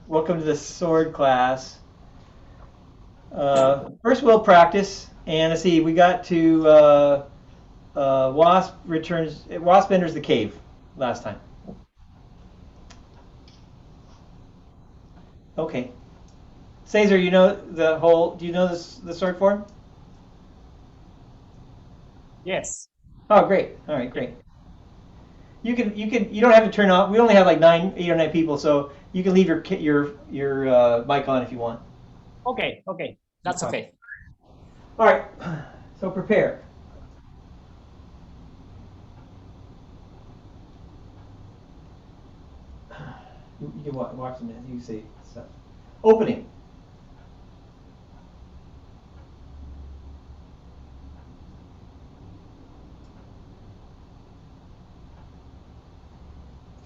Welcome to the sword class. First, we'll practice, and let's see. We got to Wasp enters the cave last time. Okay, Caesar, you know the whole. Do you know the sword form? Yes. Oh, great. All right, great. You don't have to turn off. We only have like 8 or 9 people, so you can leave your mic on if you want. Okay. Okay. No That's problem. okay. All right, so prepare. You can watch them as you say stuff. Opening.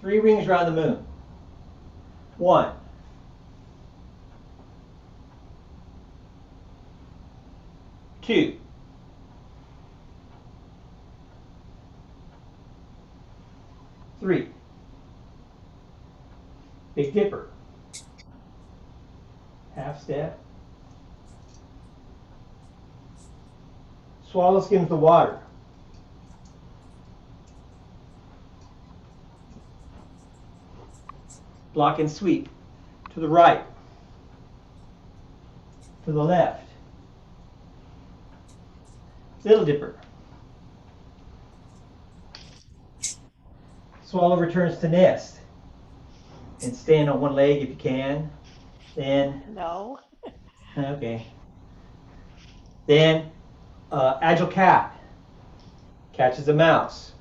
3 rings around the moon. 1, 2, 3. Big Dipper. Half step. Swallow skims the water. Block and sweep. To the right. To the left. Little Dipper. Swallow returns to nest. And stand on one leg if you can. Then, No. okay. Then, Agile Cat catches a mouse.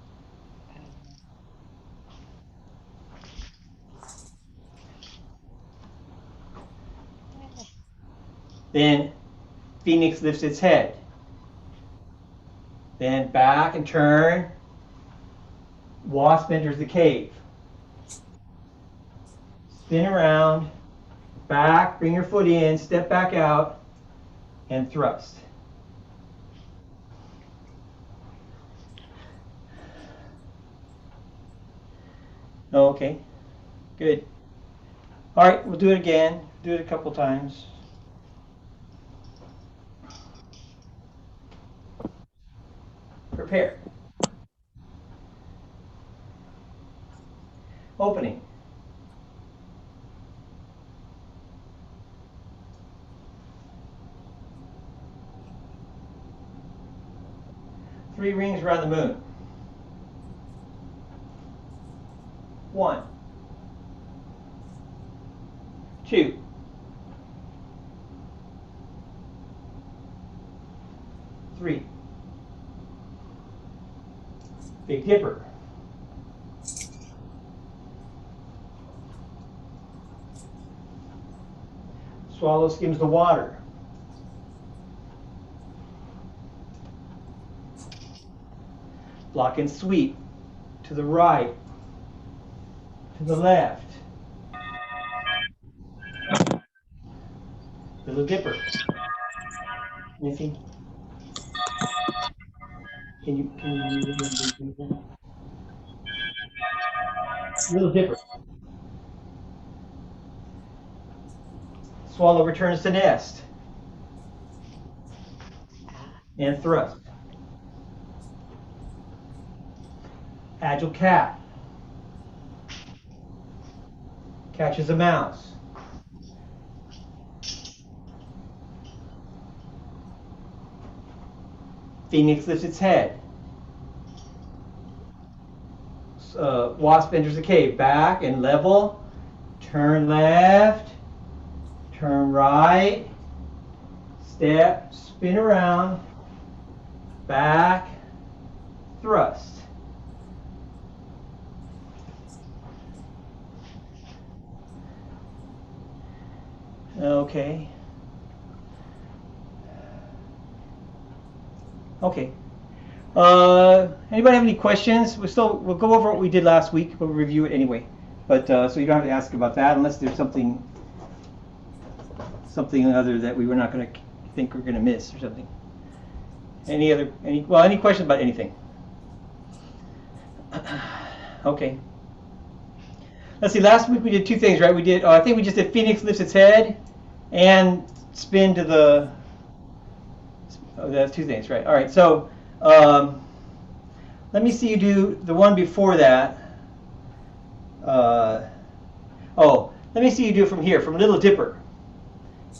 Then, Phoenix lifts its head. Then, back and turn. Wasp enters the cave. Spin around. Back, bring your foot in, step back out, and thrust. Okay, good. All right, we'll do it again. Do it a couple times. Prepare. Opening. 3 rings around the moon. 1, 2, 3. Big Dipper. Swallow skims the water. Block and sweep. To the right. To the left. Little Dipper. Anything? Can you Little Dipper. Swallow returns to nest and thrust. Agile Cat catches a mouse. Phoenix lifts its head. Wasp enters the cave. Back and level. Turn left. Turn right. Step. Spin around. Back. Thrust. Okay. Okay. Anybody have any questions? We'll go over what we did last week. We'll review it anyway. But so you don't have to ask about that unless there's something other that we were not going to think we're going to miss or something. Any questions about anything? Okay. let's see, last week we did two things, right? We did, I think we just did Phoenix lifts its head and spin to the, that's two things, right? All right, so let me see you do the one before that. Let me see you do from here, from Little Dipper,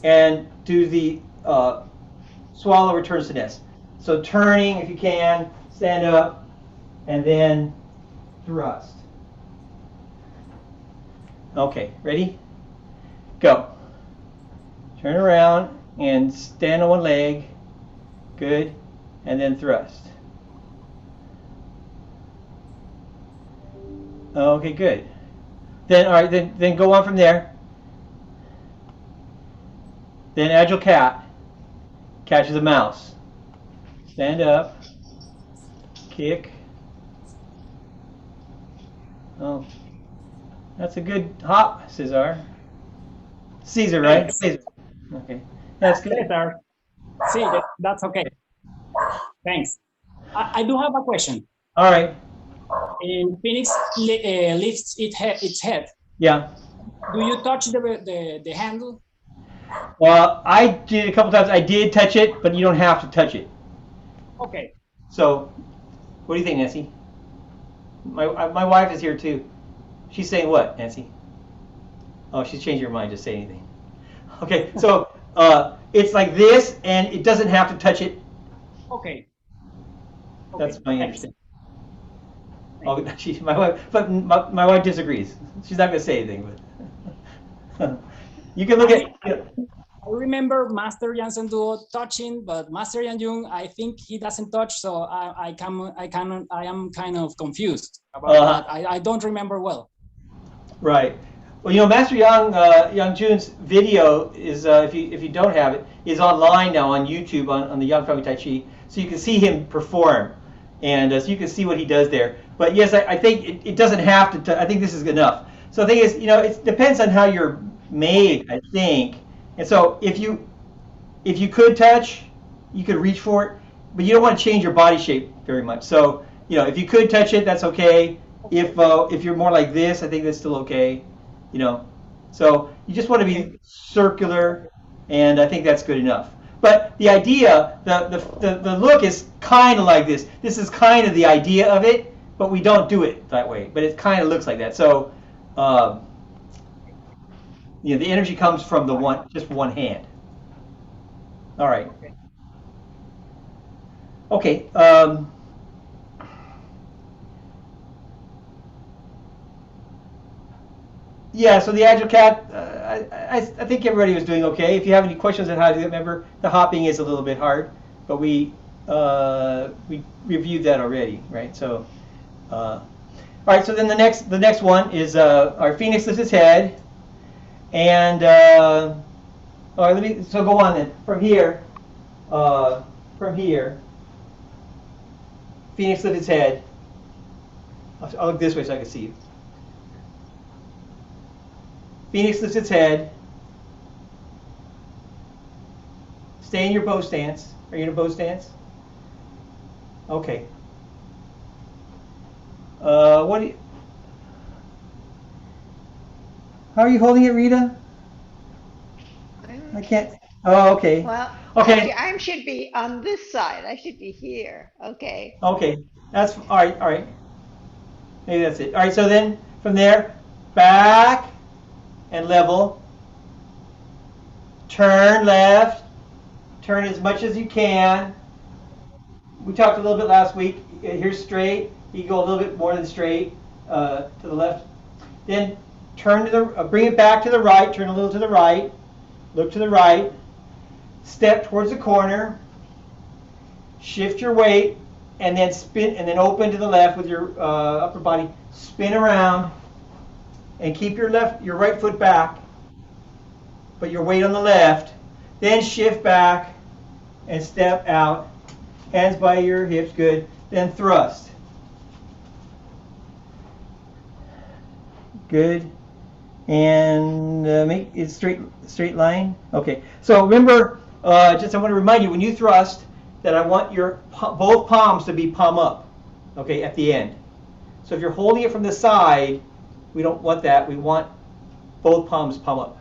and do the swallow returns to nest. So turning, if you can, stand up, and then thrust. Okay, ready? Go. Turn around and stand on one leg. Good. And then thrust. Okay, good. Then, all right, then go on from there. Then agile cat catches a mouse. Stand up. Kick. Oh, that's a good hop, Cesar. Caesar, right? Caesar. Okay, that's good. Cesar. See, that's okay. Thanks. I do have a question. All right. In Phoenix lifts its head. Yeah. Do you touch the handle? Well, I did a couple times. I did touch it, but you don't have to touch it. Okay. So, what do you think, Nancy? My wife is here too. She's saying what, Nancy? Oh, she's changed her mind. Just say anything. Okay, so it's like this, and it doesn't have to touch it. Okay. That's my understanding. Oh, my wife, but my wife disagrees. She's not going to say anything, but you can look at. I remember Master Jansen Duo touching, but Master Yan Jung, I think he doesn't touch, so I am kind of confused about that. I don't remember well. Right. Well, Master Yang Jun's video is, if you don't have it, is online now on YouTube on the Yang Family Tai Chi, so you can see him perform, and so you can see what he does there. But yes, I think it doesn't have to. I think this is enough. So the thing is, it depends on how you're made, I think. And so if you could touch, you could reach for it, but you don't want to change your body shape very much. So if you could touch it, that's okay. If you're more like this, I think that's still okay. So you just want to be circular, and I think that's good enough. But the idea, the look is kind of like this. This is kind of the idea of it, but we don't do it that way. But it kind of looks like that. So the energy comes from just one hand. All right. Okay. Yeah, so the Agile Cat, I think everybody was doing okay. If you have any questions on how to do it, remember the hopping is a little bit hard, but we reviewed that already, right? So, all right. So then the next one is our Phoenix lifts its head, and all right. So go on then from here. Phoenix lifts its head. I'll look this way so I can see you. Phoenix lifts its head. Stay in your bow stance. Are you in a bow stance? Okay. How are you holding it, Rita? I can't. Oh, okay. Well, okay. I should be on this side. I should be here. Okay. Okay. That's all right. All right. Maybe that's it. All right. So then from there, back and level. Turn left. Turn as much as you can. We talked a little bit last week. Here's straight. You go a little bit more than straight to the left. Then turn to bring it back to the right. Turn a little to the right. Look to the right. Step towards the corner. Shift your weight, and then spin, and then open to the left with your upper body. Spin around, and keep your right foot back, but your weight on the left. Then shift back and step out. Hands by your hips, good. Then thrust. Good. And make it straight line. Okay. So remember, I want to remind you, when you thrust, that I want your both palms to be palm up. Okay, at the end. So if you're holding it from the side We don't want that. We want both palms palm up.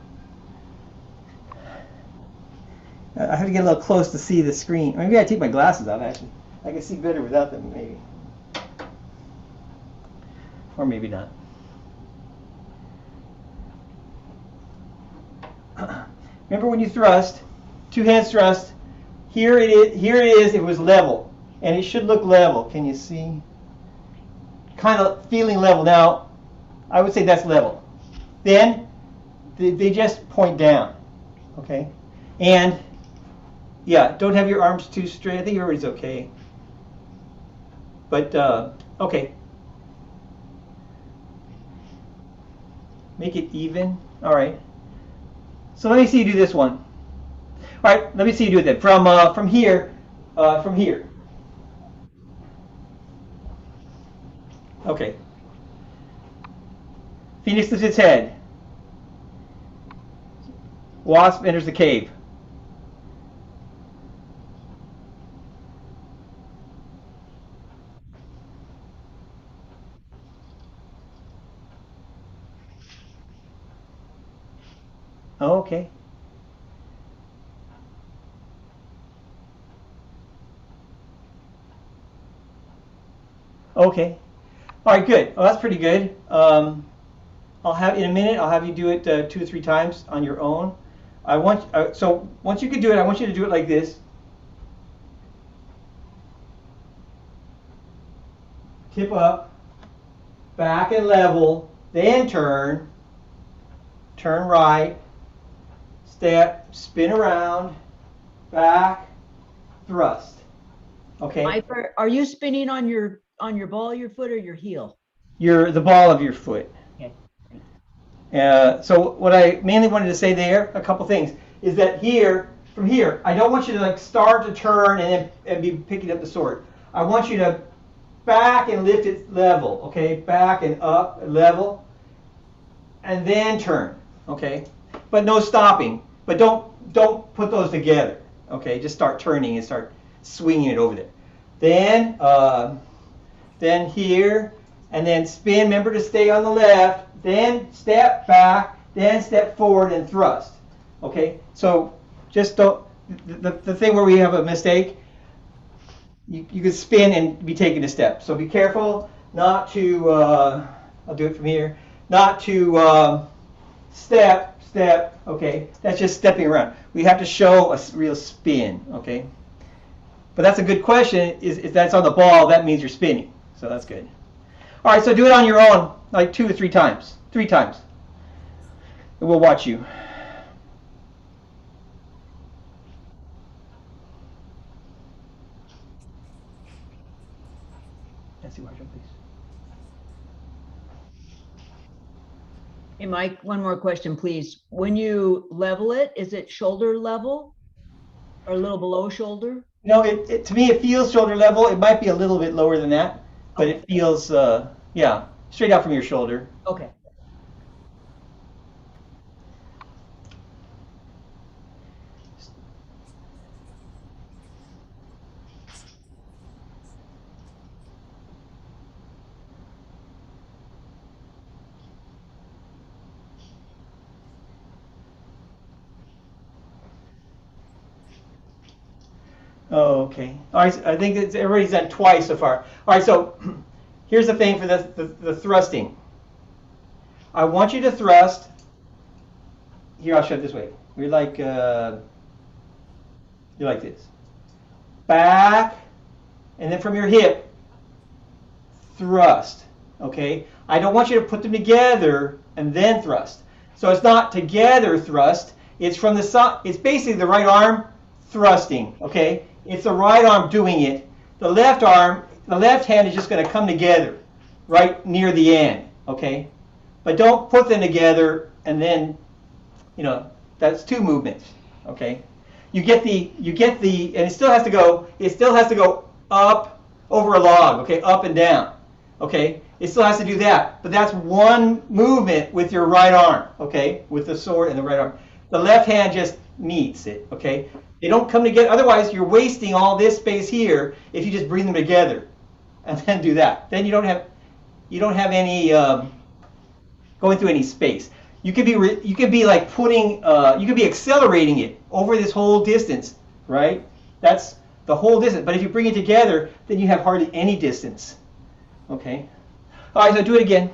I have to get a little close to see the screen. Maybe I take my glasses off, actually. I can see better without them, maybe. Or maybe not. Remember when you thrust, two hands thrust, here it is, it was level. And it should look level. Can you see? Kind of feeling level. Now, I would say that's level. Then, they just point down. Okay? And, yeah, don't have your arms too straight. I think everybody's okay. But, okay. Make it even. All right. So let me see you do this one. All right, let me see you do it then. From here, from here. Okay. Phoenix lifts its head. Wasp enters the cave. Okay. Okay. All right, good. Well, that's pretty good. I'll have in a minute. I'll have you do it 2 or 3 times on your own. So once you can do it, I want you to do it like this. Tip up, back and level, then turn right, step, spin around, back, thrust. Okay. Are you spinning on your ball of your foot or your heel? The ball of your foot. Okay. So what I mainly wanted to say there, a couple things, is that from here, I don't want you to like start to turn and be picking up the sword. I want you to back and lift it level, okay? Back and up, level, and then turn, okay? But no stopping. But don't put those together, okay? Just start turning and start swinging it over there. Then here, and then spin. Remember to stay on the left. Then step back. Then step forward and thrust. Okay. So just don't. The thing where we have a mistake, you could spin and be taking a step. So be careful not to. I'll do it from here. Not to step. Okay. That's just stepping around. We have to show a real spin. Okay. But that's a good question. If that's on the ball, that means you're spinning. So that's good. All right, so do it on your own, like 2 or 3 times. 3 times. And we'll watch you. Nancy, watch him, please. Hey, Mike, one more question, please. When you level it, is it shoulder level or a little below shoulder? No, to me it feels shoulder level. It might be a little bit lower than that, but it feels, yeah, straight out from your shoulder. Okay. Oh, okay. All right, I think everybody's done twice so far. All right, so here's the thing for the thrusting. I want you to thrust. Here, I'll show it this way. You're like this. Back, and then from your hip, thrust. Okay? I don't want you to put them together and then thrust. So it's not together thrust. It's from the side. It's basically the right arm thrusting. Okay? It's the right arm doing it. The left hand is just going to come together right near the end. Okay? But don't put them together and then, that's 2 movements. Okay? You get the, and it still has to go up over a log. Okay? Up and down. Okay? It still has to do that. But that's 1 movement with your right arm. Okay? With the sword and the right arm. The left hand just meets it. Okay? They don't come together. Otherwise, you're wasting all this space here if you just bring them together and then do that. Then you don't have any going through any space. You could be like putting, you could be accelerating it over this whole distance, right? That's the whole distance. But if you bring it together, then you have hardly any distance. Okay. All right, so do it again.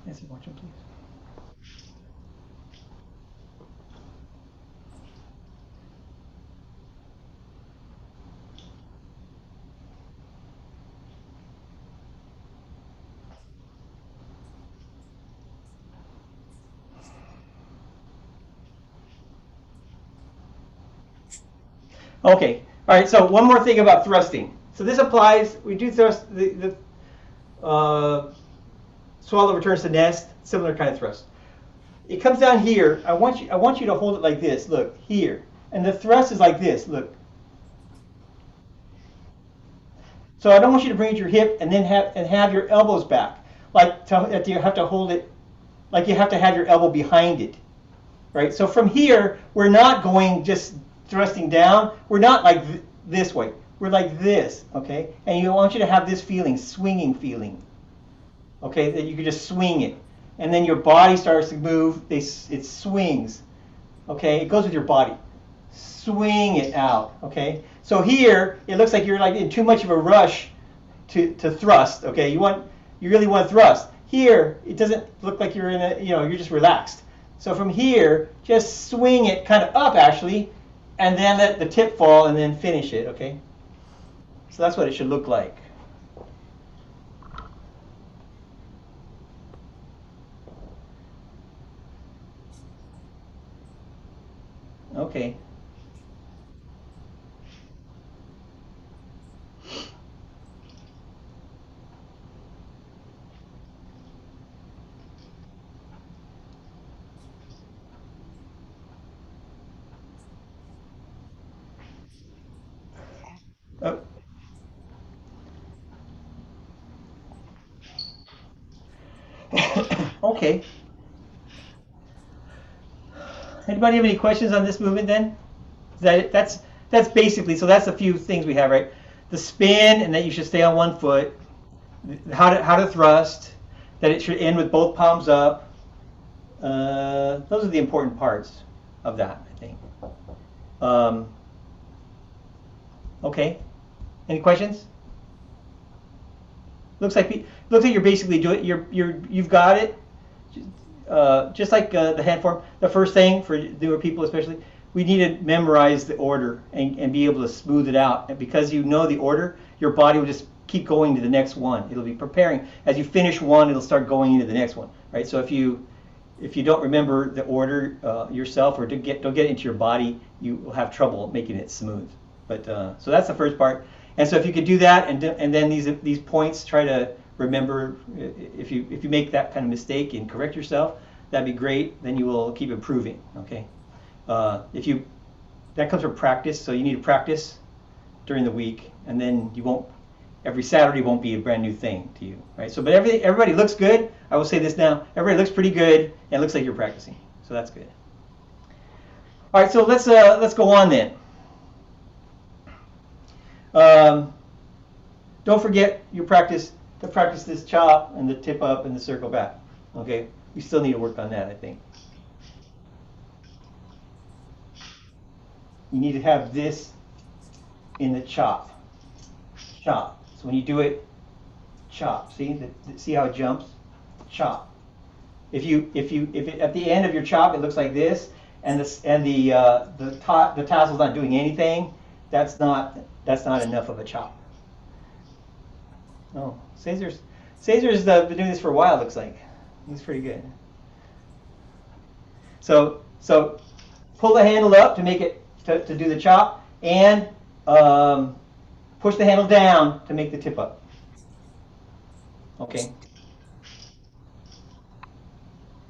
Yes, watch him, please. Okay. All right. So one more thing about thrusting. So this applies. We do thrust. The swallow returns to nest. Similar kind of thrust. It comes down here. I want you to hold it like this. Look here. And the thrust is like this. Look. So I don't want you to bring it to your hip and then have your elbows back. Like you have to hold it. Like you have to have your elbow behind it. Right. So from here, we're not going just thrusting down. We're not like this way. We're like this, okay? And I want you to have this feeling, swinging feeling, okay? That you can just swing it. And then your body starts to move. It swings, okay? It goes with your body. Swing it out, okay? So here, it looks like you're like in too much of a rush to thrust, okay? You really want to thrust. Here, it doesn't look like you're in a, you're just relaxed. So from here, just swing it kind of up, actually, and then let the tip fall and then finish it, okay? So that's what it should look like. Okay. Oh. Okay. Anybody have any questions on this movement then? That's basically, so that's a few things we have, right? The spin, and that you should stay on one foot. How to thrust, that it should end with both palms up. Those are the important parts of that, I think. Okay. Any questions? Looks like you're basically doing it. You've got it. Just like the hand form. The first thing for newer people, especially, we need to memorize the order and be able to smooth it out. And because you know the order, your body will just keep going to the next one. It'll be preparing. As you finish one, it'll start going into the next one. Right. So if you don't remember the order yourself, or don't get it into your body, you will have trouble making it smooth. But so that's the first part. And so if you could do that, and then these points, try to remember. If you make that kind of mistake and correct yourself, that'd be great. Then you will keep improving. Okay. That comes from practice. So you need to practice during the week, and then you won't. Every Saturday won't be a brand new thing to you, right? So, but everybody looks good. I will say this now. Everybody looks pretty good, and it looks like you're practicing. So that's good. All right. So let's go on then. Don't forget to practice this chop and the tip up and the circle back. Okay, we still need to work on that, I think. You need to have this in the chop. Chop. So when you do it, chop. See how it jumps? Chop. If at the end of your chop it looks like this, and the tassel's not doing anything, that's not enough of a chop. Oh, Cesar's been doing this for a while. Looks like he's pretty good. So pull the handle up to make it to do the chop, and push the handle down to make the tip up. Okay.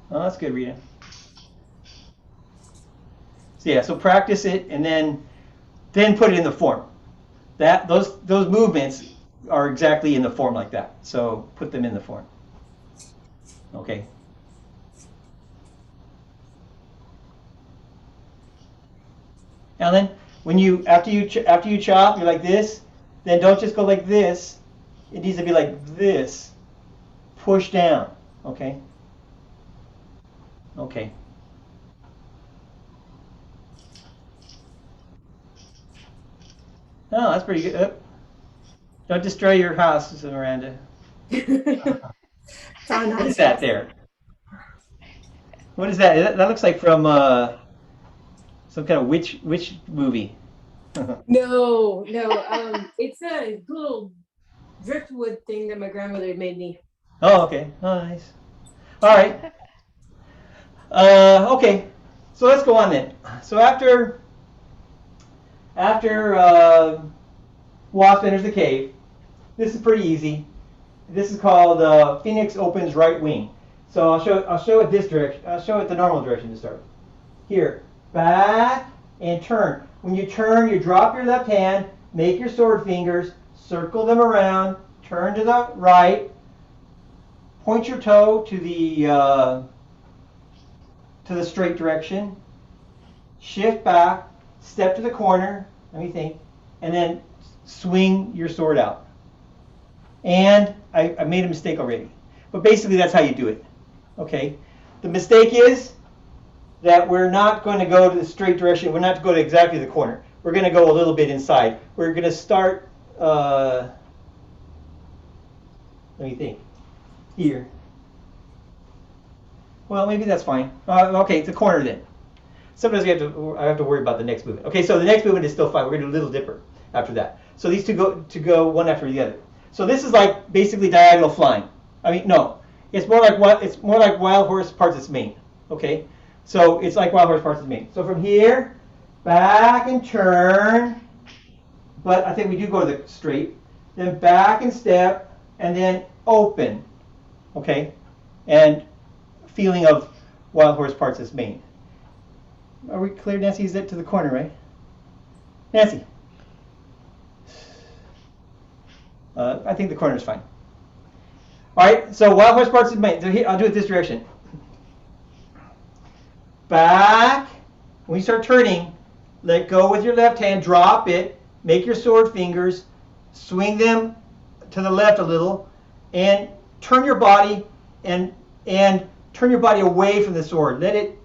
Oh, that's good, Rita. So yeah, so practice it, and then put it in the form. Those movements are exactly in the form like that. So put them in the form. Okay. And then after you chop, you're like this. Then don't just go like this. it needs to be like this. Push down. Okay. Okay. Oh, that's pretty good. Don't destroy your house, Miranda. What is that there? What is that? That looks like from some kind of witch movie. No, it's a little driftwood thing that my grandmother made me. Oh, okay. Oh, nice. All right. Okay. So let's go on then. So after Wasp enters the cave, this is pretty easy. This is called Phoenix opens right wing. So I'll show it this direction. I'll show it the normal direction to start. Here, back and turn. When you turn, you drop your left hand, make your sword fingers, circle them around, turn to the right, point your toe to the straight direction, shift back, step to the corner, let me think, and then swing your sword out. And I made a mistake already. But basically that's how you do it. Okay? The mistake is that we're not going to go to the straight direction. We're not going to go to exactly the corner. We're going to go a little bit inside. We're going to start, let me think, here. Well, maybe that's fine. Okay, it's a corner then. Sometimes I have to worry about the next movement. Okay, so the next movement is still fine. We're going to do a little dipper after that. So these two go one after the other. So this is like basically diagonal flying. I mean, no, it's more like wild horse parts its main. Okay, so it's like wild horse parts its main. So from here, back and turn, but I think we do go to the straight. Then back and step, and then open. Okay, and feeling of wild horse parts its main. Are we clear, Nancy? Is it to the corner, right? Nancy. I think the corner is fine. All right, so wild horse parts its main. So here, I'll do it this direction. Back. When you start turning, let go with your left hand, drop it, make your sword fingers, swing them to the left a little, and turn your body and turn your body away from the sword. Let it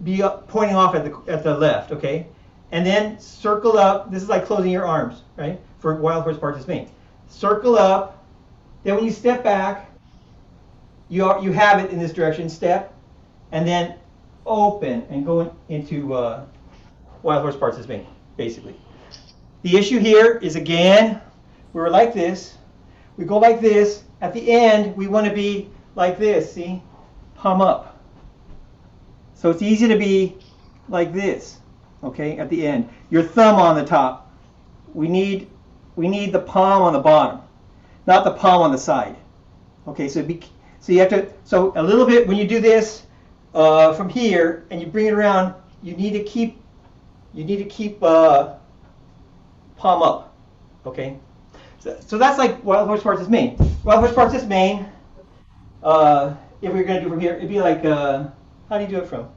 be pointing off at the left, okay? And then circle up. This is like closing your arms, right? For wild horse parts its main. Circle up. Then when you step back, you have it in this direction. Step, and then open and go into wild horse parts its main, basically. The issue here is, again, we're like this. We go like this. At the end, we want to be like this, see? Palm up. So it's easy to be like this, okay, at the end. Your thumb on the top. We need the palm on the bottom, not the palm on the side. Okay, so you have to, so a little bit when you do this from here and you bring it around, you need to keep palm up, okay? So that's like wild horse parts its main. Wild horse parts its main. If we were going to do from here, it'd be like, how do you do it from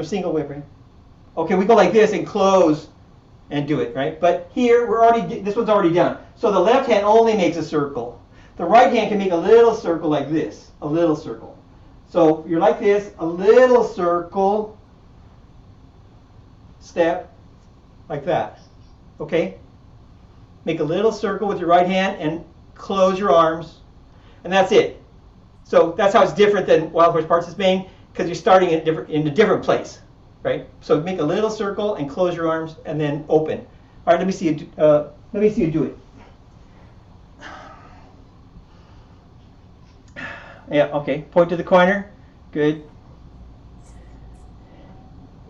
single whip, right? Okay, we go like this and close and do it, right? But here, this one's already done. So the left hand only makes a circle. The right hand can make a little circle like this, a little circle. So you're like this, a little circle, step, like that, okay? Make a little circle with your right hand and close your arms, and that's it. So that's how it's different than wild horse parts its main, because you're starting in a different place, right? So make a little circle and close your arms, and then open. All right, let me see you do it. Yeah, okay. Point to the corner. Good.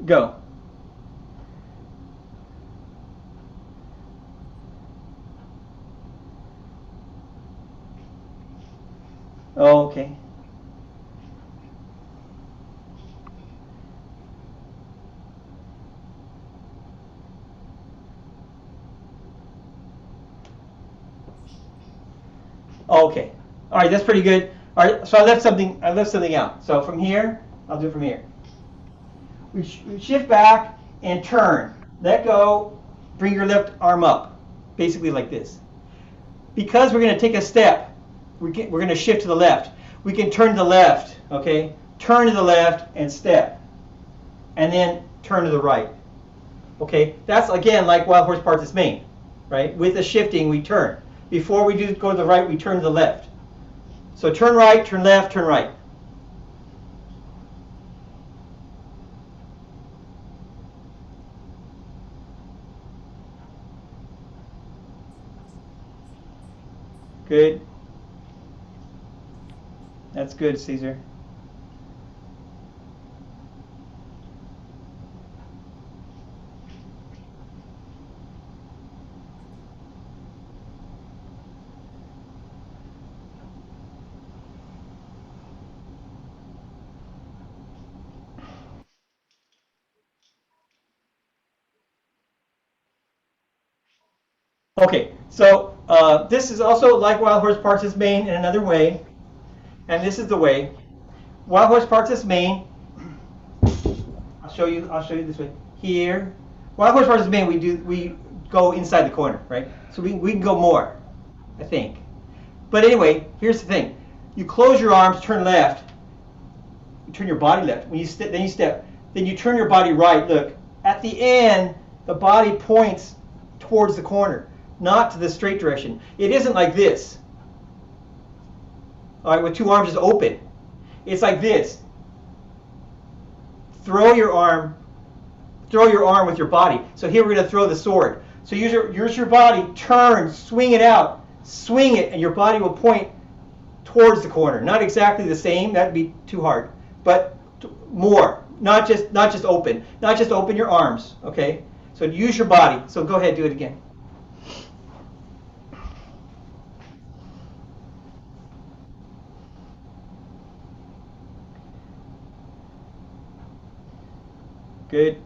Go. Okay. Okay. All right, that's pretty good. All right, so I left something out. So from here, I'll do it from here. We shift back and turn. Let go. Bring your left arm up, basically like this. because we're going to take a step, we're going to shift to the left. We can turn to the left, okay? Turn to the left and step. And then turn to the right. Okay? That's, again, like wild horse parts main, right? With the shifting, we turn. Before we do go to the right, we turn to the left. So turn right, turn left, turn right. Good. That's good, Caesar. Okay, so this is also like wild horse parts main in another way, and this is the way. Wild horse parts main. I'll show you this way. Here, wild horse parts main. We go inside the corner, right? So we can go more, I think. But anyway, here's the thing: you close your arms, turn left. You turn your body left. When you then you step. Then you turn your body right. Look, at the end, the body points towards the corner, not to the straight direction. It isn't like this. All right, with two arms is open. It's like this. Throw your arm with your body. So here we're going to throw the sword. So use your body, turn, swing it out, swing it, and your body will point towards the corner. Not exactly the same. That'd be too hard, but more. Not just open. Not just open your arms. Okay. So use your body. So go ahead, do it again. Good.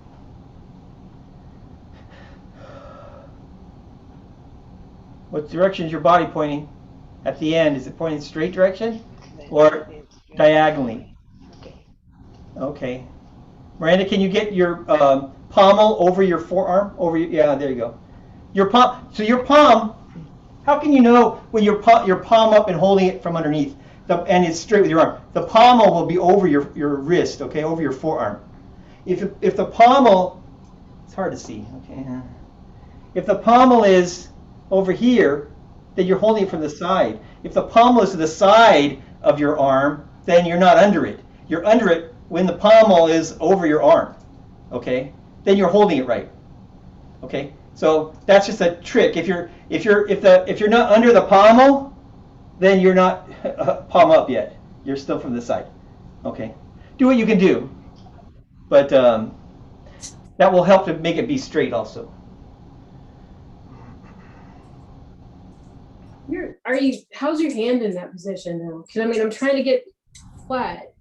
What direction is your body pointing at the end? Is it pointing straight direction or diagonally? Okay. Miranda, can you get your pommel over your forearm? Yeah, there you go. Your palm. So your palm. How can you know when your palm up and holding it from underneath, and it's straight with your arm? The pommel will be over your wrist, okay, over your forearm. If the pommel, it's hard to see, okay. If the pommel is over here, then you're holding it from the side. If the pommel is to the side of your arm, then you're not under it. You're under it when the pommel is over your arm, okay? Then you're holding it right, okay? So that's just a trick. If you're not under the pommel, then you're not palm up yet. You're still from the side, okay? Do what you can do, but that will help to make it be straight also. How's your hand in that position now? Because I mean, I'm trying to get flat.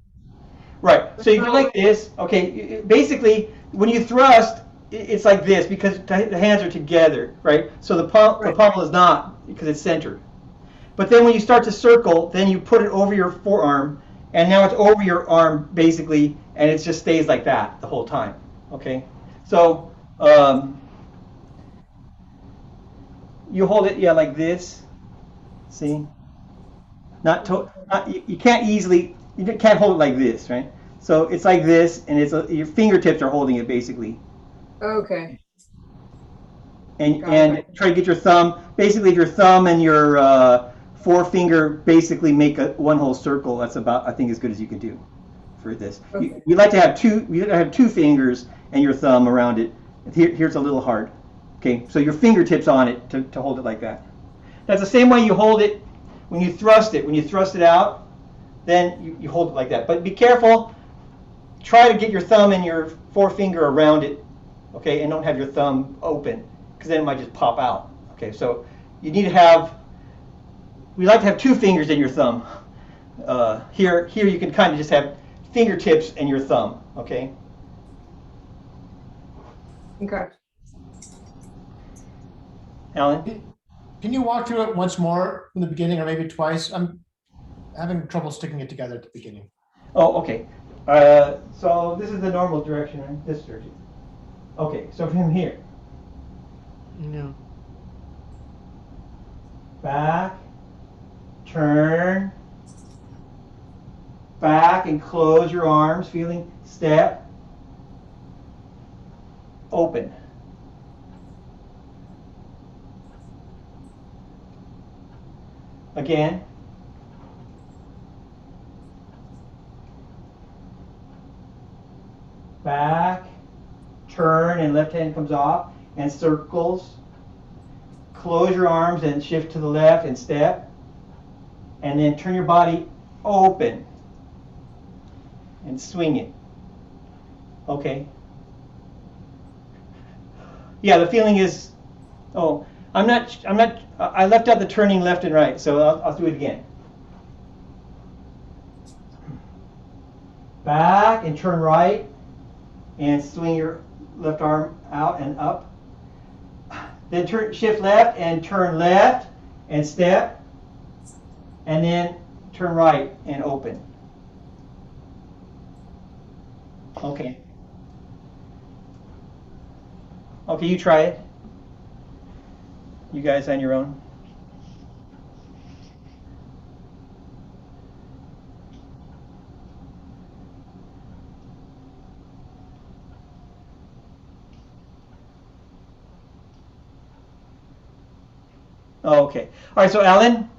Right. So you go like this. Okay. Basically, when you thrust, it's like this because the hands are together, right? So the pommel is not because it's centered. But then when you start to circle, then you put it over your forearm, and now it's over your arm basically, and it just stays like that the whole time. Okay. So you hold it, like this. See? You can't hold it like this, right? So it's like this, and your fingertips are holding it basically. Okay. And try to get your thumb. Basically, if your thumb and your forefinger basically make one whole circle, that's about, I think, as good as you can do for this. Okay. We like to have two fingers and your thumb around it. Here's a little hard. Okay, so your fingertips on it to hold it like that. That's the same way you hold it when you thrust it. When you thrust it out, then you hold it like that. But be careful. Try to get your thumb and your forefinger around it, okay, and don't have your thumb open, because then it might just pop out. Okay, so you need to have. We like to have two fingers in your thumb. Here you can kind of just have fingertips and your thumb. Okay. Okay. Alan? Can you walk through it once more from the beginning, or maybe twice? I'm having trouble sticking it together at the beginning. Oh, okay. So this is the normal direction, right? This direction. Okay, so from here. No. back, turn, back and close your arms, feeling step, open. Again. Back, turn, and left hand comes off, and circles. Close your arms and shift to the left and step. And then turn your body open and swing it. Okay. Yeah, the feeling is, oh, I left out the turning left and right, so I'll do it again. Back and turn right and swing your left arm out and up. Then shift left and turn left and step. And then turn right and open. Okay. Okay, you try it. You guys on your own. Oh, okay. All right, so Alan,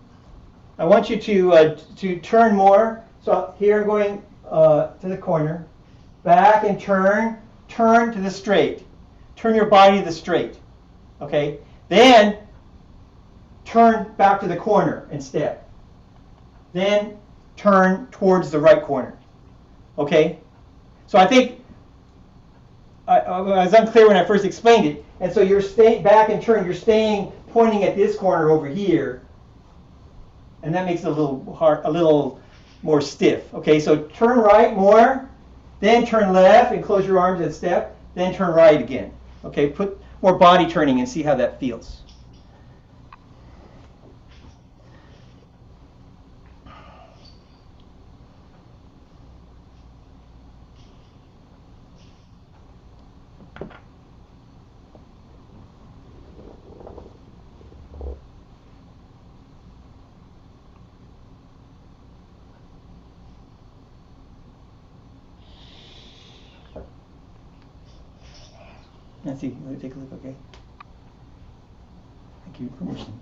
I want you to turn more. So here I'm going to the corner, back and turn to the straight. Turn your body to the straight. Okay. Then turn back to the corner and step. Then turn towards the right corner. Okay. So I think I was unclear when I first explained it, and so you're staying back and turn. You're staying pointing at this corner over here. And that makes it a little more stiff. Okay, so turn right more, then turn left and close your arms and step, then turn right again. Okay, put more body turning and see how that feels. Let's see, let me take a look, okay? Thank you for permission.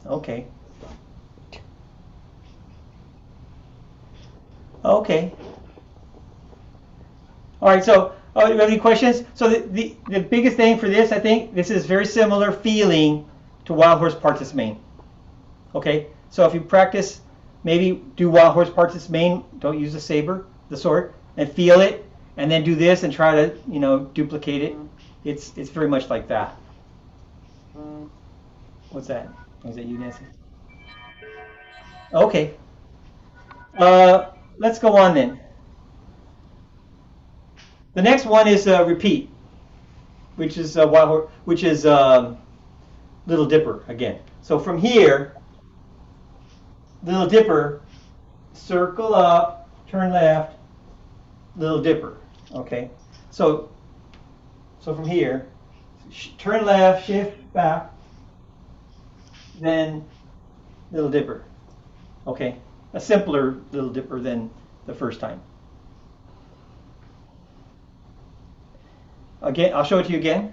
Okay. Okay. All right, so do you have any questions? So the biggest thing for this, I think, this is very similar feeling to Wild Horse Partus Main. Okay, so if you practice, maybe do Wild Horse Partus Main, don't use the saber, the sword, and feel it, and then do this and try to, duplicate it. It's very much like that. What's that? Is that you, Nancy? Okay. Let's go on then. The next one is repeat, which is Little Dipper again. So from here, Little Dipper, circle up, turn left, Little Dipper. Okay. So from here, turn left, shift back, then Little Dipper. Okay. A simpler Little Dipper than the first time. Again, I'll show it to you again.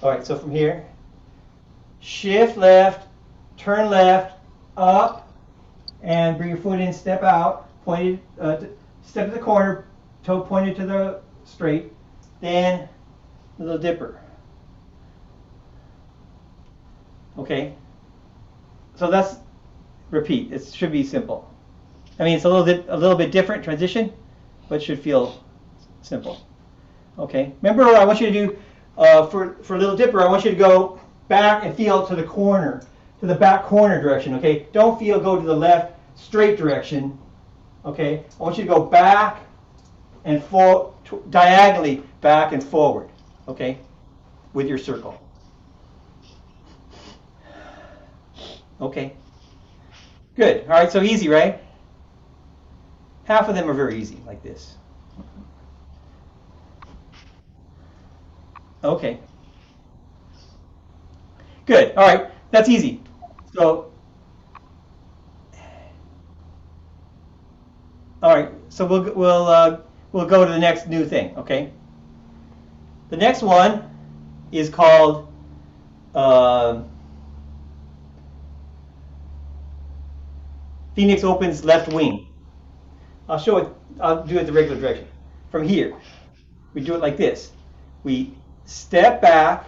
All right, so from here, shift left, turn left, up, and bring your foot in, step out, pointed, step to the corner, toe pointed to the straight, then Little Dipper. Okay, so that's repeat. It should be simple. I mean, it's a little bit different transition, but it should feel simple. Okay. Remember, I want you to do for Little Dipper. I want you to go back and feel to the corner, to the back corner direction. Okay. Don't go to the left straight direction. Okay. I want you to go back and diagonally back and forward. Okay. With your circle. Okay. Good. All right, so easy, right? Half of them are very easy, like this. Okay. Good. All right, that's easy. So, all right. So we'll go to the next new thing. Okay. The next one is called Phoenix opens left wing. I'll show it. I'll do it the regular direction. From here, we do it like this. We step back,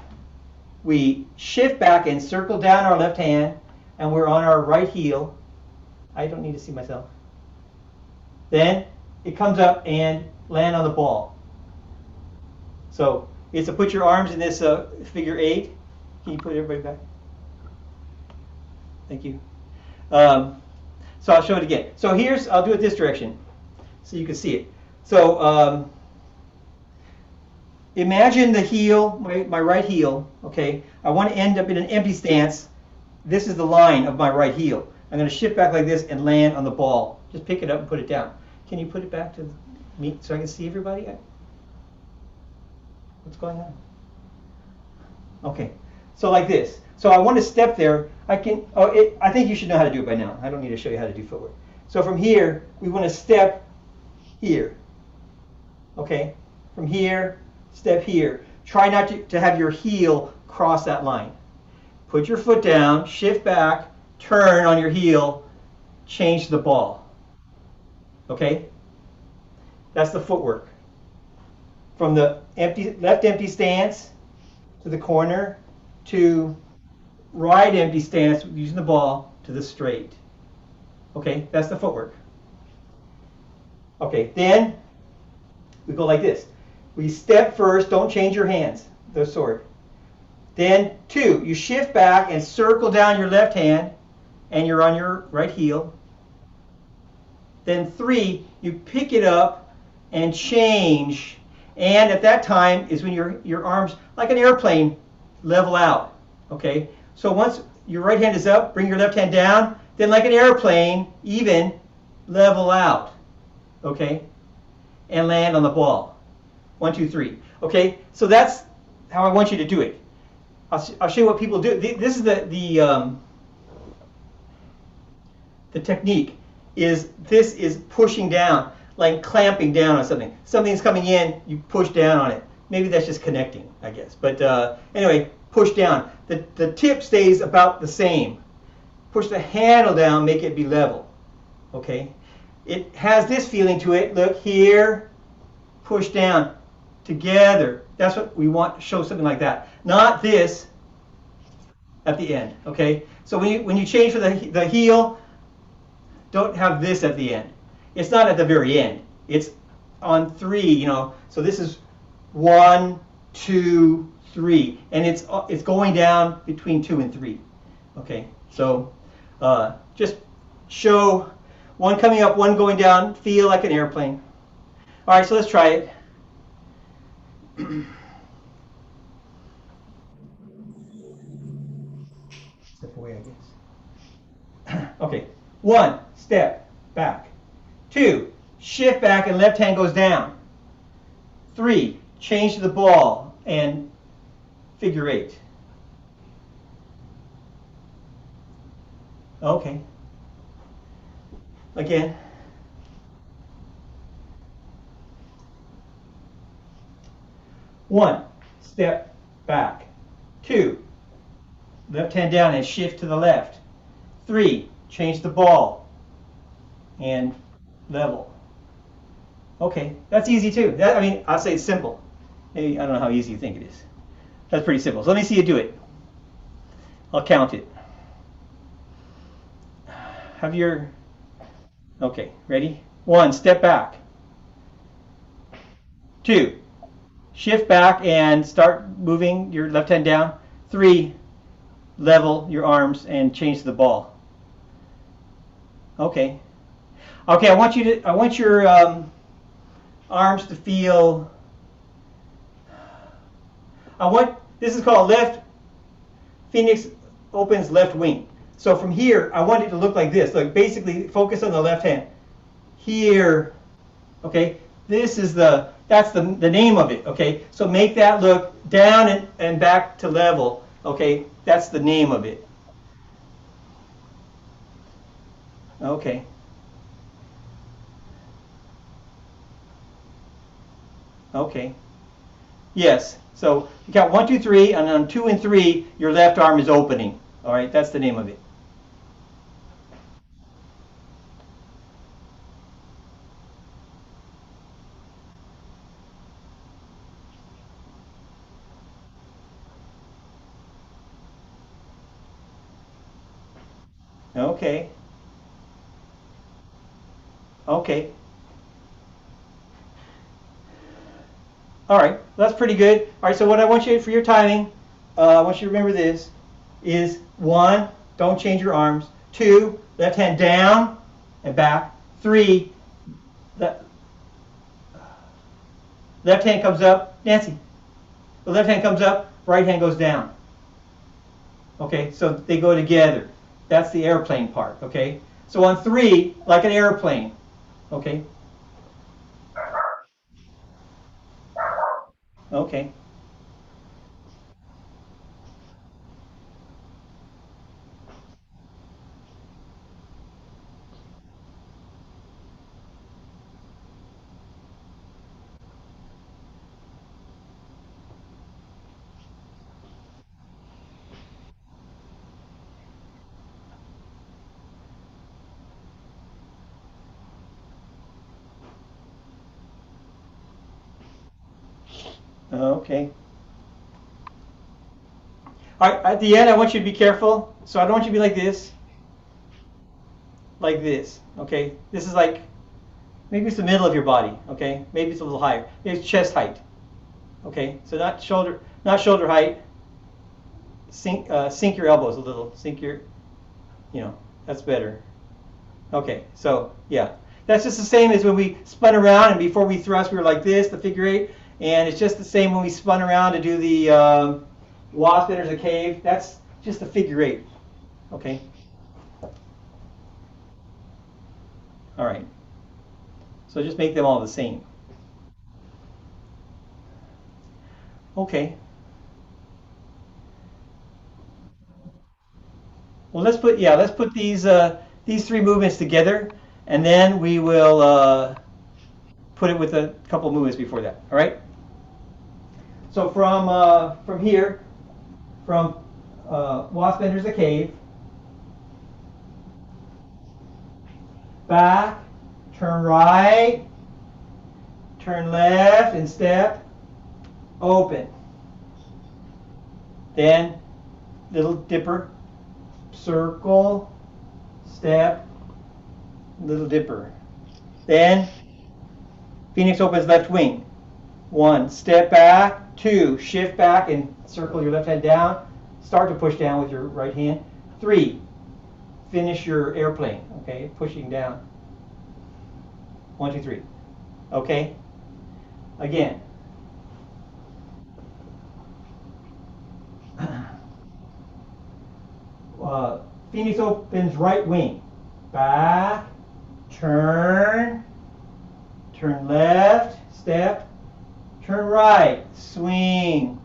we shift back and circle down our left hand, and we're on our right heel. I don't need to see myself. Then it comes up and land on the ball. So it's to put your arms in this figure 8. Can you put everybody back? Thank you. So I'll show it again. So I'll do it this direction so you can see it. So imagine the heel, my right heel, okay? I want to end up in an empty stance. This is the line of my right heel. I'm going to shift back like this and land on the ball. Just pick it up and put it down. Can you put it back to me so I can see everybody? What's going on? Okay, so like this. So I want to step there. I think you should know how to do it by now. I don't need to show you how to do footwork. So from here, we want to step here. Okay, from here, step here. Try not to have your heel cross that line. Put your foot down, shift back, turn on your heel, change the ball. Okay, that's the footwork. From the left empty stance to the corner to right empty stance using the ball to the straight. Okay, that's the footwork. Okay, then we go like this. We step first, don't change your hands, the sword. Then 2, you shift back and circle down your left hand and you're on your right heel. Then 3, you pick it up and change. And at that time is when your arms, like an airplane, level out. Okay? So once your right hand is up, bring your left hand down, then like an airplane, even level out. Okay? And land on the ball. 1, 2, 3. Okay? So that's how I want you to do it. I'll show you what people do. This is the technique. This is pushing down, like clamping down on something. Something's coming in, you push down on it. Maybe that's just connecting, I guess. But anyway, push down. The tip stays about the same. Push the handle down, make it be level. Okay? It has this feeling to it. Look here, push down, together. That's what we want to show, something like that. Not this at the end. Okay? So when you change for the heel, don't have this at the end. It's not at the very end. It's on 3, you know. So this is 1, 2, 3, and it's going down between 2 and 3. Okay, so just show one coming up, one going down. Feel like an airplane. All right, so let's try it. Step away, I guess. Okay, 1, step back. 2, shift back and left hand goes down. 3, change to the ball and figure 8. Okay. Again. One, step back. 2, left hand down and shift to the left. 3, change the ball and level. Okay, that's easy too. I mean, I'll say it's simple. Maybe I don't know how easy you think it is. That's pretty simple. So let me see you do it. I'll count it. Have your, okay, ready? 1, step back. 2, shift back and start moving your left hand down. 3, level your arms and change the ball. Okay. Okay, I want your arms to feel. This is called left. Phoenix opens left wing. So from here, I want it to look like this. Like basically, focus on the left hand. Here, okay? That's the name of it, okay? So make that look down and back to level, okay? That's the name of it. Okay. Okay. Yes. So you count 1, 2, 3, and on 2 and 3, your left arm is opening. All right, that's the name of it. Okay. Okay. All right, that's pretty good. All right, so what I want you for your timing, I want you to remember this, is 1, don't change your arms. 2, left hand down and back. 3, left hand comes up. Nancy, the left hand comes up, right hand goes down. Okay, so they go together. That's the airplane part, okay? So on 3, like an airplane, okay? Okay. Okay. All right, at the end, I want you to be careful. So I don't want you to be like this. Like this, okay? This is like, maybe it's the middle of your body, okay? Maybe it's a little higher. Maybe it's chest height, okay? So not shoulder height. Sink your elbows a little. Sink your, that's better. Okay, so yeah. That's just the same as when we spun around and before we thrust, we were like this, the figure 8. And it's just the same when we spun around to do the wasp enters a cave. That's just the figure 8. Okay. All right. So just make them all the same. Okay. Well, let's put these 3 movements together, and then we will put it with a couple movements before that. All right. So from here, from wasp enters a cave, back, turn right, turn left, and step, open. Then little dipper, circle, step, little dipper. Then Phoenix opens left wing. 1, step back. 2, shift back and circle your left hand down. Start to push down with your right hand. 3, finish your airplane, okay, pushing down. 1, 2, 3. Okay? Again. Phoenix opens right wing. Back, turn left, step, turn right, swing.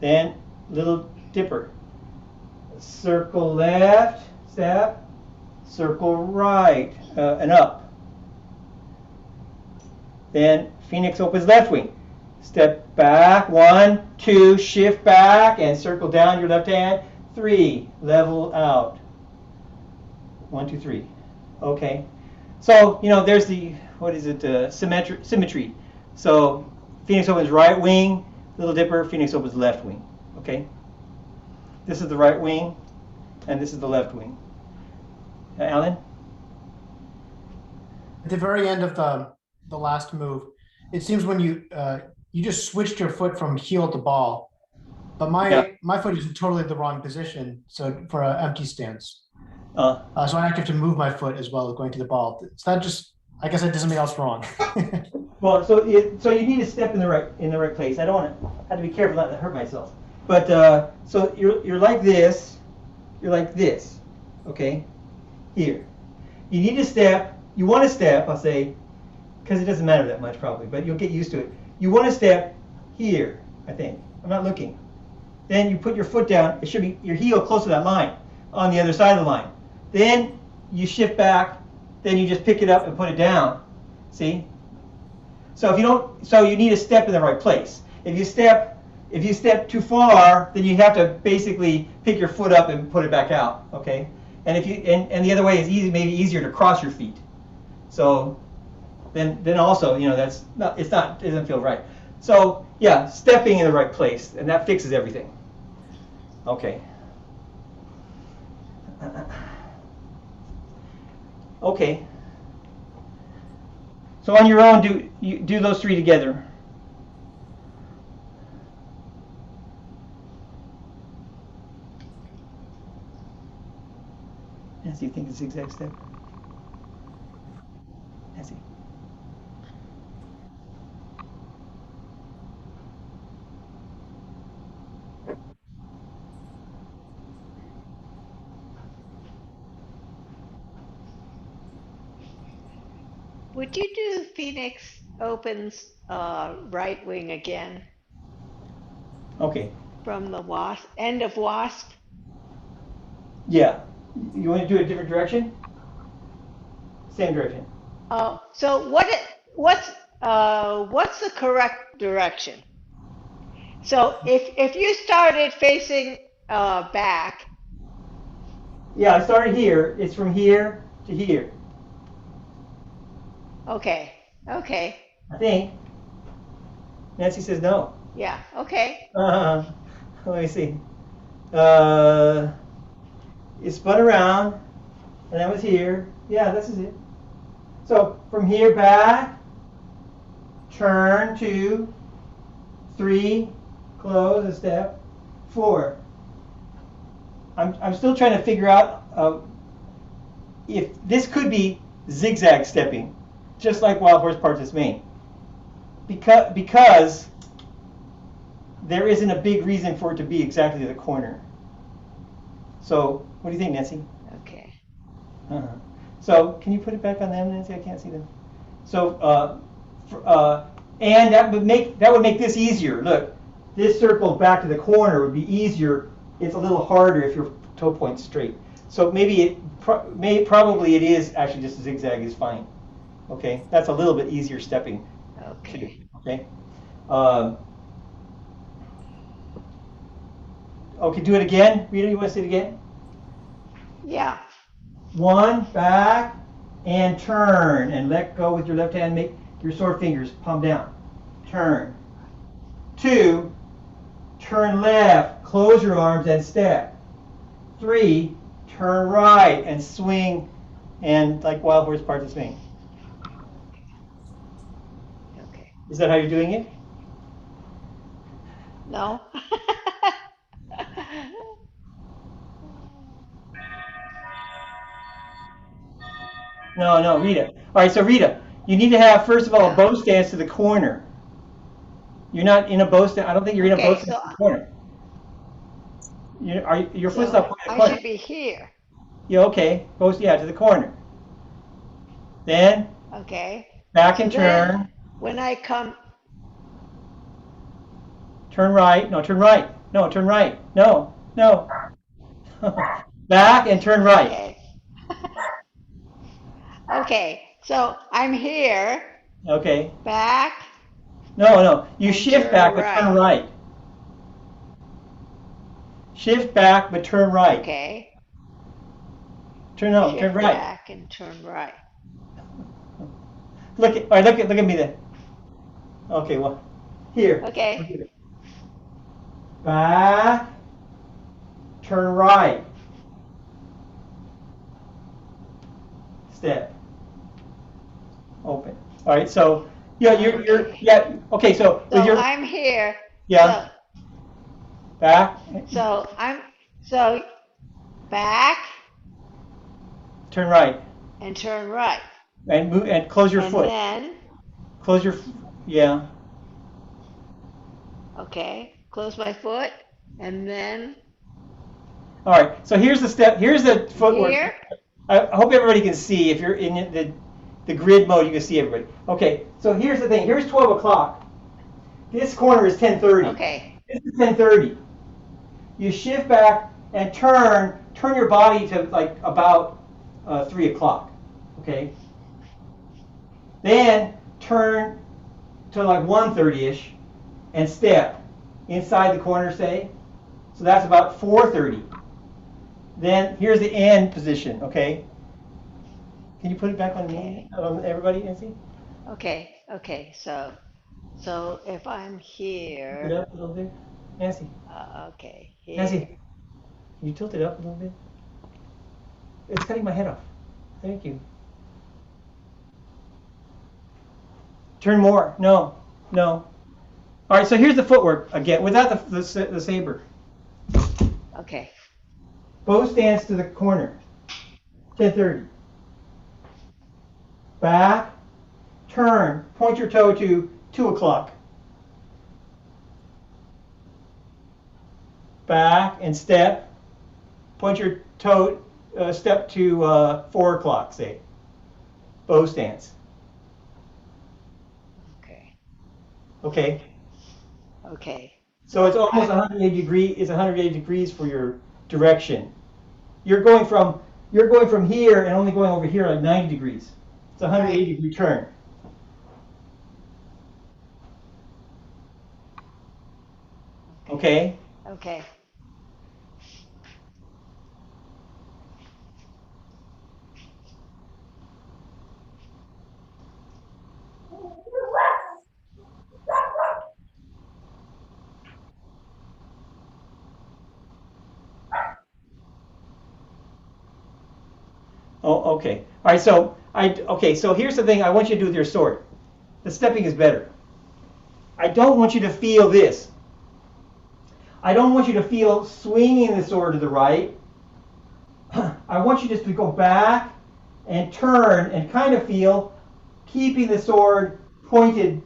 Then little dipper. Circle left, step, circle right, and up. Then Phoenix opens left wing. Step back, 1, 2, shift back, and circle down your left hand. 3, level out. 1, 2, 3. Okay. So, there's the, symmetry. So, Phoenix opens right wing, little dipper, Phoenix opens left wing. Okay? This is the right wing, and this is the left wing. Alan? At the very end of the last move, it seems when you just switched your foot from heel to ball, but my foot is in totally the wrong position. So for an empty stance, so I have to move my foot as well as going to the ball. It's not just. I guess I did something else wrong. Well, so you need to step in the right place. I don't want to have to be careful not to hurt myself. But so you're like this. you're like this, okay? Here. You need to step, you want to step, I'll say, because it doesn't matter that much probably, but you'll get used to it. You want to step here, I think. I'm not looking. Then you put your foot down, it should be your heel close to that line, on the other side of the line. Then you shift back, then you just pick it up and put it down. See? So if you don't, so you need to step in the right place. If you step too far, then you have to basically pick your foot up and put it back out, okay? And if you and the other way is easy, maybe easier to cross your feet. So then also, you know, that's not, it doesn't feel right. So yeah, stepping in the right place, and that fixes everything. Okay. Okay. So on your own, do those three together. Nancy, you think it's zigzag step? Nancy. Would you do Phoenix Open's right wing again Okay. from the wasp end of wasp? Yeah. You want to do a different direction? Same direction. Oh, so what's the correct direction? So if you started facing back, Yeah, I started here. It's from here to here. okay, okay, I think. Nancy says no. yeah, okay. Let me see. It spun around, and that was here. Yeah, this is it. So from here back, turn 2, 3, close a step, 4. I'm still trying to figure out if this could be zigzag stepping, just like Wild Horse Parts Maine, because there isn't a big reason for it to be exactly the corner. So what do you think, Nancy? Okay. So can you put it back on them, Nancy? I can't see them. So and that would make this easier. Look, this circle back to the corner would be easier. It's a little harder if your toe point's straight. So maybe probably it is actually just a zigzag is fine. Okay, that's a little bit easier stepping. Okay. Okay. Okay, do it again. Rita, you want to say it again? Yeah. 1, back, and turn, and let go with your left hand. Make your sore fingers, palm down. Turn. 2, turn left, close your arms and step. 3, turn right and swing, and like Wild Horse Parts swing. Okay. Is that how you're doing it? No. No, Rita. All right, so Rita, you need to have, first of all, a bow stance to the corner. You're not in a bow stance. I don't think you're in a bow stance to the corner. Your foot's not pointing at the I corner. should be here. Yeah, okay. Yeah, to the corner. Then Okay. back and So then, turn. when I come, Turn right. No, turn right. No, turn right. No. Back and turn right. okay. Okay. So I'm here, Okay. back, No. You and shift turn back, but turn right. Shift back, but turn right. okay. Turn Shift right. back and turn right. Look at me then. Okay, well, here. Okay. Back, turn right. Step. Open. All right, so yeah, okay, so So with your I'm here. yeah, back, So back turn right, and turn right. and move and close your And foot. then, Close your yeah. okay, close my foot, and then All right, so here's the step. Here's the footwork. Here? I hope everybody can see. If you're in the grid mode, you can see everybody. Okay, so here's the thing. Here's 12 o'clock. This corner is 10:30. Okay. This is 10:30. You shift back and turn your body to like about 3 o'clock. Okay. Then turn to like 1:30ish and step inside the corner, say. So that's about 4:30. Then here's the end position, okay? Can you put it back on me, on everybody, Nancy? Okay. Okay. So if I'm Put it here, up a little bit. Nancy, okay, Nancy, here. can you tilt it up a little bit? It's cutting my head off. Thank you. Turn more. No, no. All right, so here's the footwork again, without the saber. Okay. Bow stance to the corner. 10:30. Back, turn, point your toe to 2 o'clock. Back and step, point your toe, step to 4 o'clock, say. Bow stance. Okay. Okay. Okay. So it's almost 180 degrees. 180 degrees for your direction. You're going from here and only going over here like 90 degrees. It's a 180 degree turn. Okay. Okay. Oh, okay. All right. So here's the thing. I want you to do with your sword. The stepping is better. I don't want you to feel this. I don't want you to feel swinging the sword to the right. I want you just to go back and turn and kind of feel keeping the sword pointed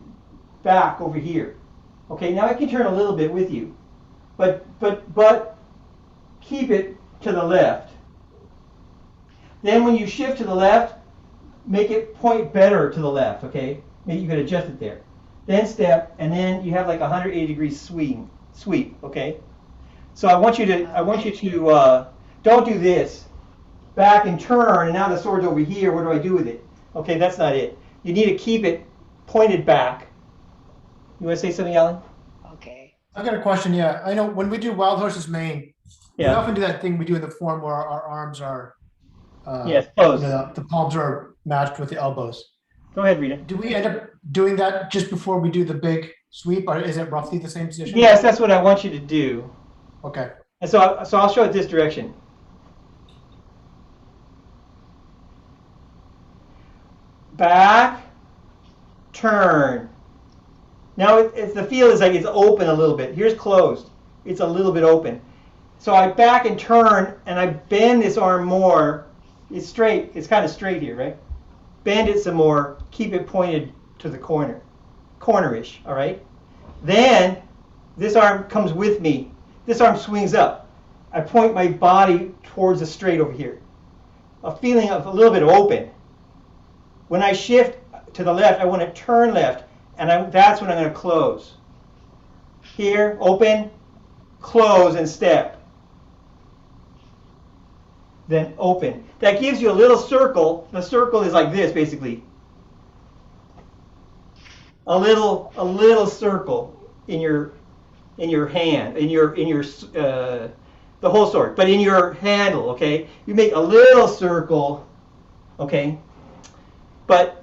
back over here. Okay, now I can turn a little bit with you, but keep it to the left. Then when you shift to the left, make it point better to the left, okay? Maybe you could adjust it there. Then step, and then you have like a 180 degree sweep, okay? So I want you to don't do this. Back and turn, and now the sword's over here. What do I do with it? Okay, that's not it. You need to keep it pointed back. You want to say something, Alan? Okay. I've got a question. Yeah, I know when we do Wild Horses Maine, we Yeah. often do that thing we do in the form where our arms are, Yes, close. the palms are matched with the elbows. Go ahead, Rita. Do we end up doing that just before we do the big sweep, or is it roughly the same position? Yes, that's what I want you to do. Okay. And so I'll show it this direction. Back, turn. Now it's the feel is like it's open a little bit. Here's closed. It's a little bit open. So I back and turn and I bend this arm more. It's straight. It's kind of straight here, right? Bend it some more. Keep it pointed to the corner. Cornerish, all right? Then this arm comes with me. This arm swings up. I point my body towards the straight over here. A feeling of a little bit open. When I shift to the left, I want to turn left, and that's when I'm going to close. Here, open, close, and step. Then open. That gives you a little circle. The circle is like this, basically. A little circle in your hand, the whole sword, but in your handle. Okay, you make a little circle. Okay. But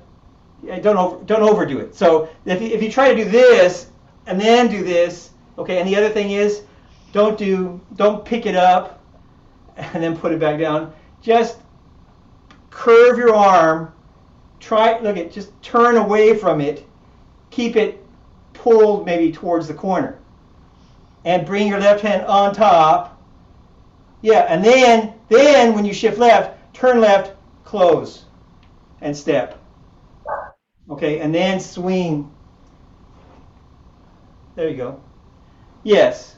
don't overdo it. So if you try to do this and then do this, okay. And the other thing is, don't pick it up and then put it back down. Just curve your arm. Just turn away from it. Keep it pulled maybe towards the corner, and bring your left hand on top. Yeah, and then when you shift left, turn left, close. And step. Okay, and then swing. There you go. Yes.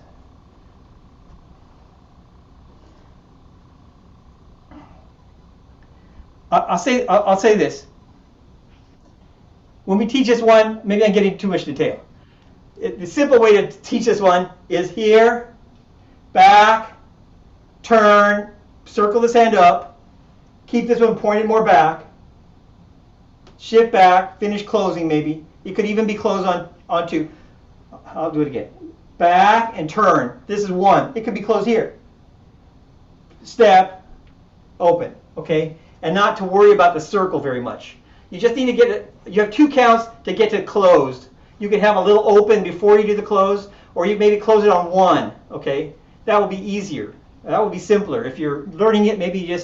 I'll say this. When we teach this one, maybe I'm getting too much detail. The simple way to teach this one is here, back, turn, circle this hand up, keep this one pointed more back, shift back, finish closing maybe. It could even be closed onto, I'll do it again. Back and turn. This is one. It could be closed here. Step, open, okay? And not to worry about the circle very much. You just need to get it, you have 2 counts to get to closed. You can have a little open before you do the close, or you maybe close it on 1, okay? That will be easier. That will be simpler. If you're learning it, maybe you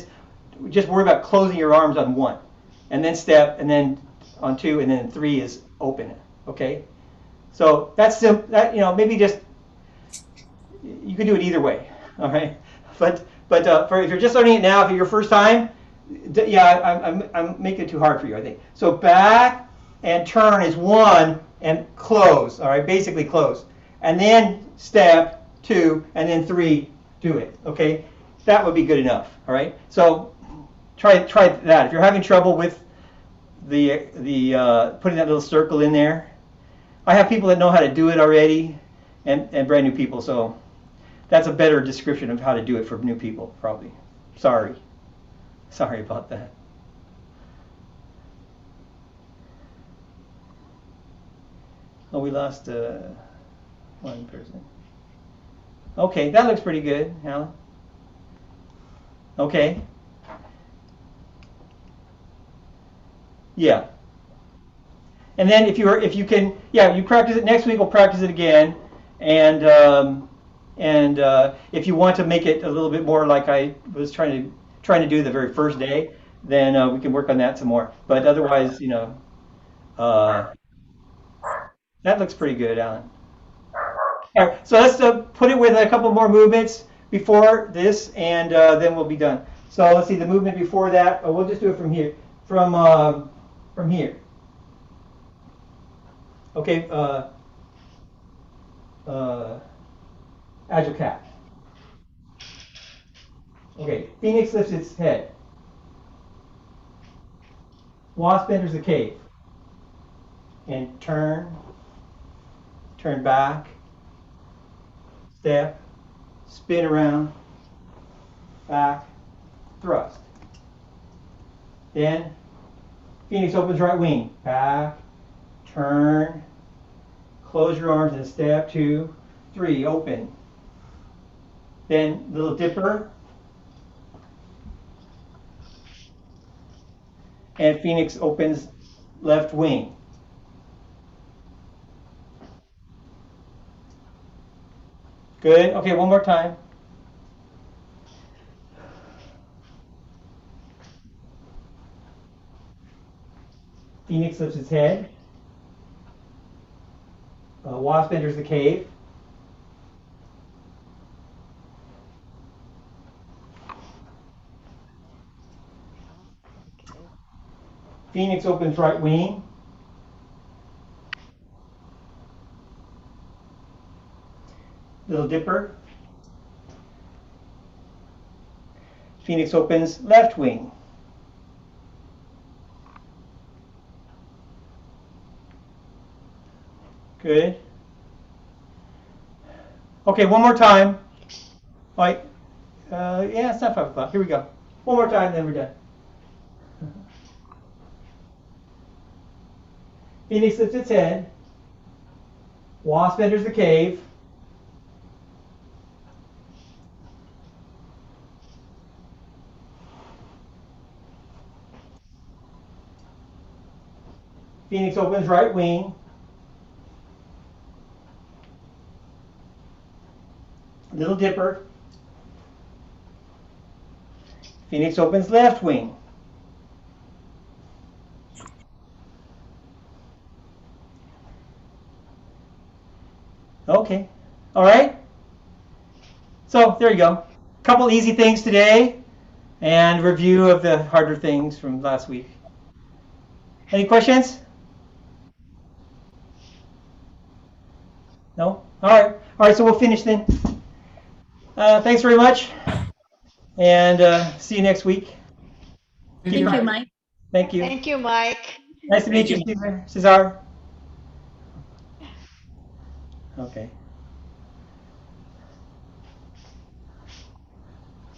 just worry about closing your arms on 1, and then step, and then on 2, and then 3 is open, okay? So that's simple. That, maybe just, you can do it either way, all right? But if you're just learning it now, for your first time, yeah, I'm making it too hard for you, I think. So back and turn is 1 and close, all right, basically close. And then step, 2, and then 3, do it, okay? That would be good enough, all right? So try that. If you're having trouble with the putting that little circle in there, I have people that know how to do it already, and brand new people, so that's a better description of how to do it for new people, probably. Sorry about that. Oh, we lost one person. Okay, that looks pretty good, Alan. Okay. Yeah. And then if you can, yeah, you practice it next week. We'll practice it again, and if you want to make it a little bit more like I was trying to do the very first day, then we can work on that some more. But otherwise, that looks pretty good, Alan. All right, so let's put it with a couple more movements before this, and then we'll be done. So let's see, the movement before that, we'll just do it from here. From here. Okay, agile cat. Okay, Phoenix lifts its head. Wasp enters the cave. And turn back, step, spin around, back, thrust. Then Phoenix opens right wing, back, turn, close your arms and step, 2, 3, open. Then little dipper, and Phoenix opens left wing. Good. Okay, one more time. Phoenix lifts its head. Wasp enters the cave. Phoenix opens right wing. Little dipper. Phoenix opens left wing. Good. Okay, one more time. All right. Yeah, it's not 5 o'clock. Here we go. One more time, then we're done. Phoenix lifts its head. Wasp enters the cave. Phoenix opens right wing. Little dipper. Phoenix opens left wing. Okay. All right. So there you go. Couple easy things today and review of the harder things from last week. Any questions? No? All right. All right, so we'll finish then. Thanks very much, and see you next week. Thank Thank you. you, Mike. Thank you. Thank you, Mike. Nice to meet you, Cesar. Okay.